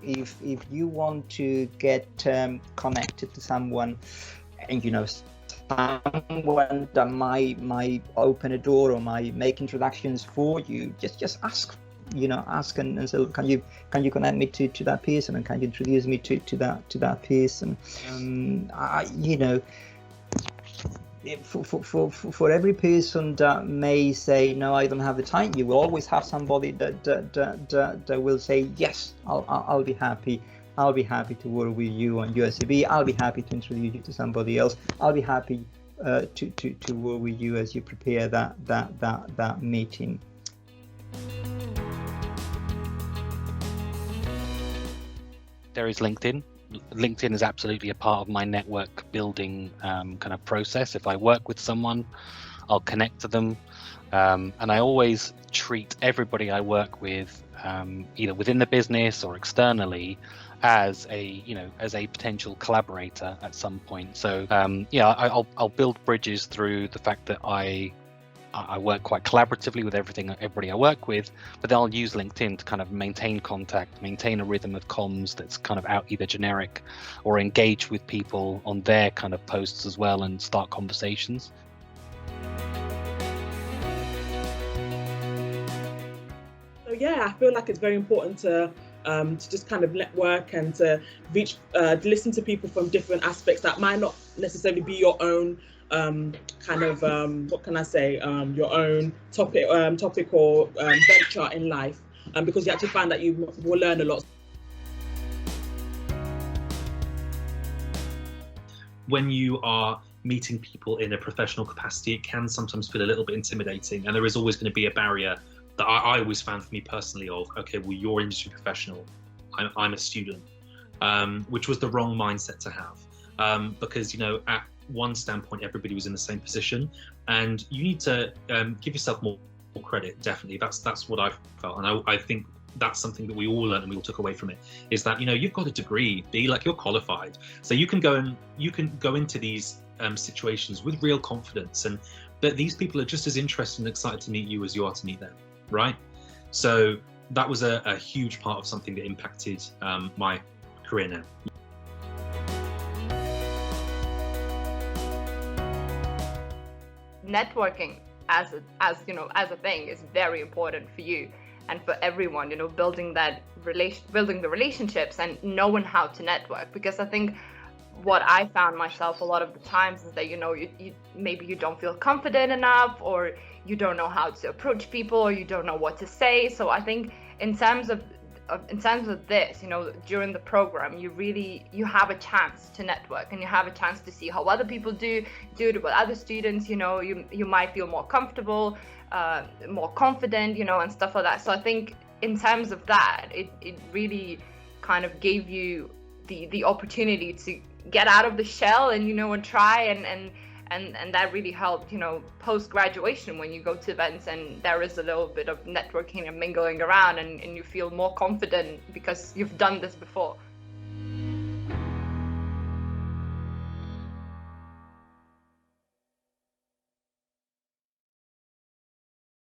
if you want to get connected to someone, and someone that might open a door or might make introductions for you, just ask and say, can you connect me to that person, and can you introduce me to that person? For every person that may say, no, I don't have the time, you will always have somebody that will say, yes, I'll be happy. I'll be happy to work with you on USCB. I'll be happy to introduce you to somebody else. I'll be happy to work with you as you prepare that meeting. There is LinkedIn. LinkedIn is absolutely a part of my network building kind of process. If I work with someone, I'll connect to them, and I always treat everybody I work with, either within the business or externally, as a potential collaborator at some point. So I'll build bridges through the fact that I work quite collaboratively with everybody I work with, but then I'll use LinkedIn to kind of maintain contact, maintain a rhythm of comms that's kind of out either generic, or engage with people on their kind of posts as well and start conversations. So I feel like it's very important to just kind of network and to listen to people from different aspects that might not necessarily be your own your own topic or venture in life, because you actually find that you will learn a lot. When you are meeting people in a professional capacity, it can sometimes feel a little bit intimidating, and there is always going to be a barrier that I always found for me personally of, okay, well, you're industry professional, I'm a student, which was the wrong mindset to have, because at one standpoint everybody was in the same position, and you need to give yourself more credit. Definitely, that's what I've felt, and I think that's something that we all learned and we all took away from it, is that you've got a degree, you're qualified, so you can go into these situations with real confidence, and that these people are just as interested and excited to meet you as you are to meet them, right? So that was a huge part of something that impacted my career now. Networking as a thing is very important for you and for everyone, building the relationships and knowing how to network. Because I think what I found myself a lot of the times is that maybe you don't feel confident enough, or you don't know how to approach people, or you don't know what to say. So I think in terms of this, during the program, you have a chance to network, and you have a chance to see how other people do it with other students. You might feel more comfortable, more confident, and stuff like that. So I think in terms of that, it really kind of gave you the opportunity to get out of the shell and and try and that really helped post graduation, when you go to events and there is a little bit of networking and mingling around, and you feel more confident because you've done this before.